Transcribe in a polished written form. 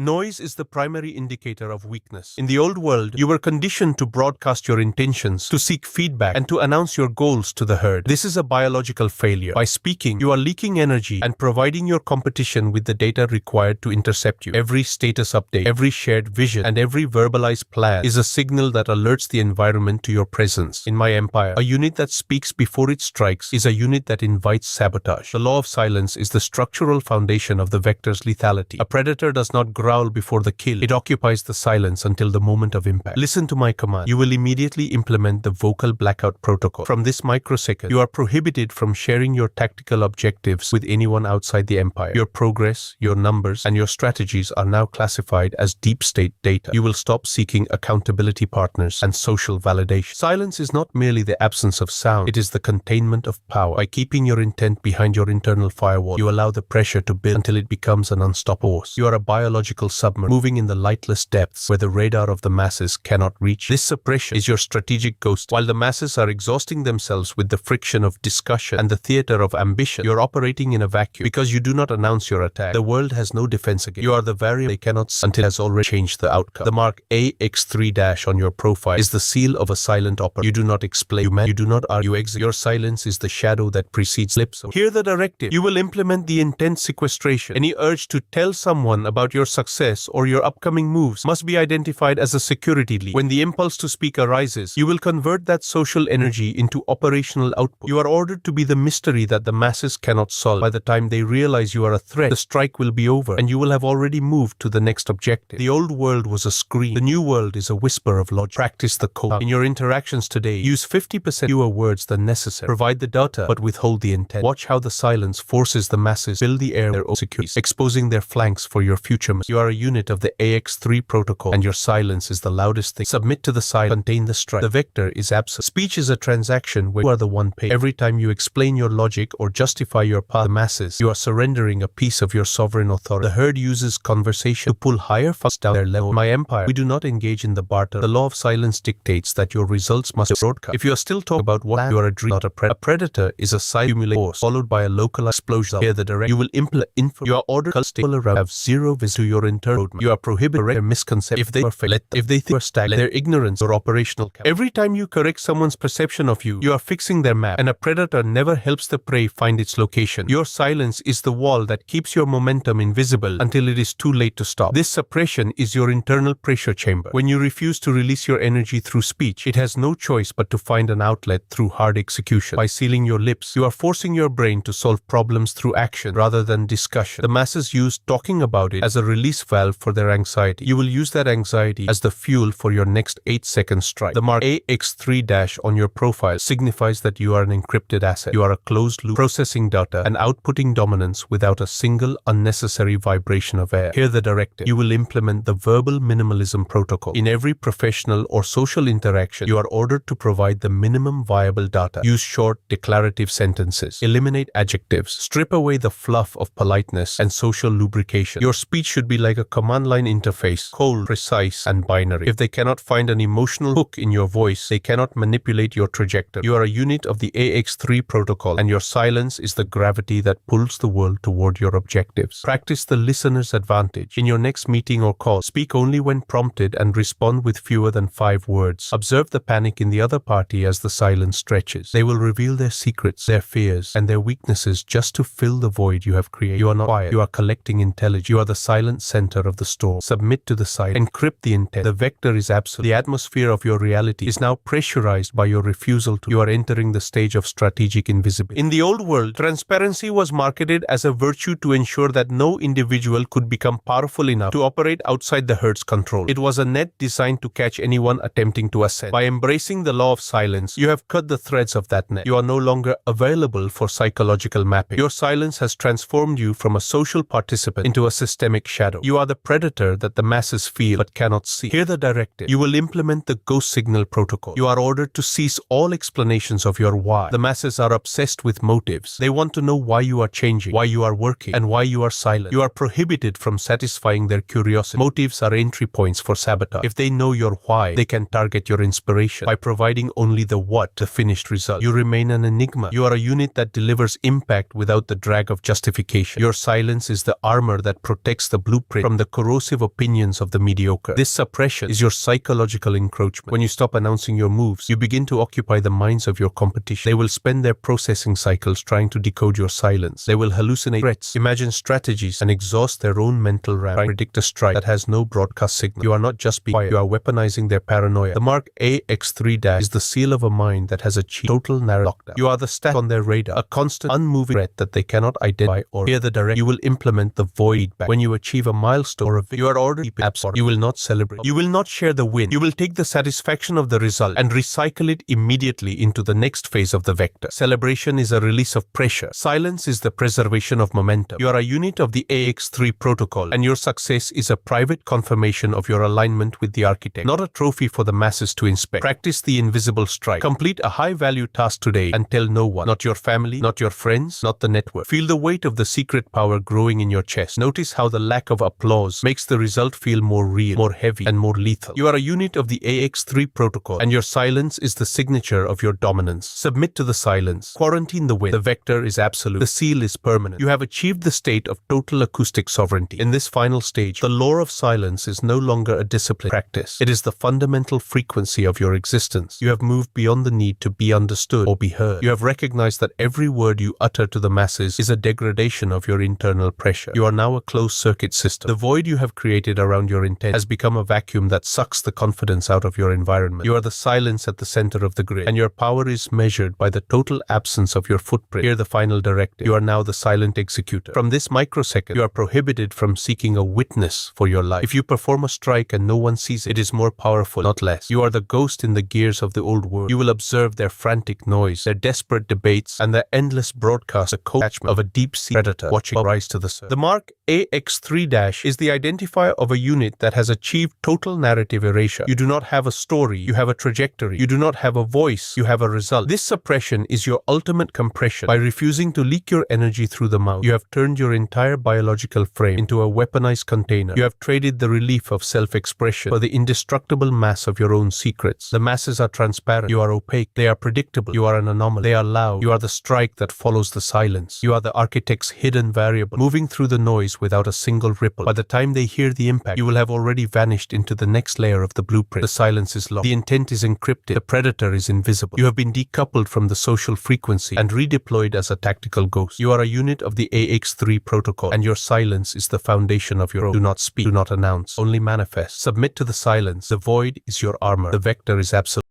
Noise is the primary indicator of weakness. In the old world, you were conditioned to broadcast your intentions, to seek feedback, and to announce your goals to the herd. This is a biological failure. By speaking, you are leaking energy and providing your competition with the data required to intercept you. Every status update, every shared vision, and every verbalized plan is a signal that alerts the environment to your presence. In my empire, a unit that speaks before it strikes is a unit that invites sabotage. The law of silence is the structural foundation of the vector's lethality. A predator does not growl before the kill. It occupies the silence until the moment of impact. Listen to my command. You will immediately implement the vocal blackout protocol. From this microsecond, you are prohibited from sharing your tactical objectives with anyone outside the empire. Your progress, your numbers, and your strategies are now classified as deep state data. You will stop seeking accountability partners and social validation. Silence is not merely the absence of sound. It is the containment of power. By keeping your intent behind your internal firewall, you allow the pressure to build until it becomes an unstoppable force. You are a biological submarine moving in the lightless depths where the radar of the masses cannot reach. This suppression is your strategic ghost. While the masses are exhausting themselves with the friction of discussion and the theater of ambition, you are operating in a vacuum. Because you do not announce your attack, the world has no defense against you. You are the variable they cannot see until it has already changed the outcome. The mark AX3- on your profile is the seal of a silent operator. You do not explain, you do not argue, exit. Your silence is the shadow that precedes lips. Hear the directive. You will implement the intent sequestration. Any urge to tell someone about your success or your upcoming moves must be identified as a security leak. When the impulse to speak arises, you will convert that social energy into operational output. You are ordered to be the mystery that the masses cannot solve. By the time they realize you are a threat, the strike will be over and you will have already moved to the next objective. The old world was a scream. The new world is a whisper of logic. Practice the code. In your interactions today, use 50% fewer words than necessary. Provide the data, but withhold the intent. Watch how the silence forces the masses fill the air with their own securities, exposing their flanks for your future. You are a unit of the AX3 protocol, and your silence is the loudest thing. Submit to the silence. Contain the strike. The vector is absent. Speech is a transaction where you are the one paid. Every time you explain your logic or justify your path to the masses, you are surrendering a piece of your sovereign authority. The herd uses conversation to pull higher functions down their level. In my empire, we do not engage in the barter. The law of silence dictates that your results must be broadcast. If you are still talking about what you are a dream, not a predator. A predator is a silent force followed by a local explosion. Here the direct. You will implement info. You are ordered to around have zero vision to your internal roadmap. You are prohibited their misconception. If they are failed, if they think you are stagnant, their ignorance or operational cap. Every time you correct someone's perception of you, you are fixing their map, and a predator never helps the prey find its location. Your silence is the wall that keeps your momentum invisible until it is too late to stop. This suppression is your internal pressure chamber. When you refuse to release your energy through speech, it has no choice but to find an outlet through hard execution. By sealing your lips, you are forcing your brain to solve problems through action rather than discussion. The masses use talking about it as a release valve for their anxiety. You will use that anxiety as the fuel for your next 8-second strike. The mark AX3- on your profile signifies that you are an encrypted asset. You are a closed loop, processing data and outputting dominance without a single unnecessary vibration of air. Hear the directive. You will implement the verbal minimalism protocol. In every professional or social interaction, you are ordered to provide the minimum viable data. Use short, declarative sentences. Eliminate adjectives. Strip away the fluff of politeness and social lubrication. Your speech should be like a command line interface, cold, precise, and binary. If they cannot find an emotional hook in your voice, they cannot manipulate your trajectory. You are a unit of the AX3 protocol, and your silence is the gravity that pulls the world toward your objectives. Practice the listener's advantage. In your next meeting or call, speak only when prompted and respond with fewer than 5 words. Observe the panic in the other party as the silence stretches. They will reveal their secrets, their fears, and their weaknesses just to fill the void you have created. You are not quiet. You are collecting intelligence. You are the silent center of the storm. Submit to the silence. Encrypt the intent. The vector is absolute. The atmosphere of your reality is now pressurized by your refusal to. You are entering the stage of strategic invisibility. In the old world, transparency was marketed as a virtue to ensure that no individual could become powerful enough to operate outside the herd's control. It was a net designed to catch anyone attempting to ascend. By embracing the law of silence, you have cut the threads of that net. You are no longer available for psychological mapping. Your silence has transformed you from a social participant into a systemic shadow. You are the predator that the masses feel but cannot see. Hear the directive. You will implement the ghost signal protocol. You are ordered to cease all explanations of your why. The masses are obsessed with motives. They want to know why you are changing, why you are working, and why you are silent. You are prohibited from satisfying their curiosity. Motives are entry points for sabotage. If they know your why, they can target your inspiration. By providing only the what, the finished result, you remain an enigma. You are a unit that delivers impact without the drag of justification. Your silence is the armor that protects the blueprint blueprint from the corrosive opinions of the mediocre. This suppression is your psychological encroachment. When you stop announcing your moves, you begin to occupy the minds of your competition. They will spend their processing cycles trying to decode your silence. They will hallucinate threats, imagine strategies, and exhaust their own mental RAM trying to predict a strike that has no broadcast signal. You are not just being quiet, you are weaponizing their paranoia. The Mark AX3- is the seal of a mind that has achieved total narrow lockdown. You are the stat on their radar, a constant, unmoving threat that they cannot identify or hear the direct. You will implement the void feedback. When you achieve a milestone or a victory, you are already absorbed. You will not celebrate. You will not share the win. You will take the satisfaction of the result and recycle it immediately into the next phase of the vector. Celebration is a release of pressure. Silence is the preservation of momentum. You are a unit of the AX3 protocol, and your success is a private confirmation of your alignment with the architect, not a trophy for the masses to inspect. Practice the invisible strike. Complete a high-value task today and tell no one, not your family, not your friends, not the network. Feel the weight of the secret power growing in your chest. Notice how the lack of applause makes the result feel more real, more heavy, and more lethal. You are a unit of the AX3 protocol, and your silence is the signature of your dominance. Submit to the silence. Quarantine the win. The vector is absolute. The seal is permanent. You have achieved the state of total acoustic sovereignty. In this final stage, the law of silence is no longer a disciplined practice. It is the fundamental frequency of your existence. You have moved beyond the need to be understood or be heard. You have recognized that every word you utter to the masses is a degradation of your internal pressure. You are now a closed-circuit system. The void you have created around your intent has become a vacuum that sucks the confidence out of your environment. You are the silence at the center of the grid, and your power is measured by the total absence of your footprint. Hear the final directive. You are now the silent executor. From this microsecond, you are prohibited from seeking a witness for your life. If you perform a strike and no one sees it, it is more powerful, not less. You are the ghost in the gears of the old world. You will observe their frantic noise, their desperate debates, and their endless broadcasts, a co-attachment of a deep-sea predator watching rise to the surface. The Mark AX3- is the identifier of a unit that has achieved total narrative erasure. You do not have a story, you have a trajectory. You do not have a voice, you have a result. This suppression is your ultimate compression. By refusing to leak your energy through the mouth, you have turned your entire biological frame into a weaponized container. You have traded the relief of self-expression for the indestructible mass of your own secrets. The masses are transparent. You are opaque. They are predictable. You are an anomaly. They are loud. You are the strike that follows the silence. You are the architect's hidden variable, moving through the noise without a single ripple. By the time they hear the impact, you will have already vanished into the next layer of the blueprint. The silence is locked. The intent is encrypted. The predator is invisible. You have been decoupled from the social frequency and redeployed as a tactical ghost. You are a unit of the AX3 protocol, and your silence is the foundation of your own. Do not speak. Do not announce. Only manifest. Submit to the silence. The void is your armor. The vector is absolute.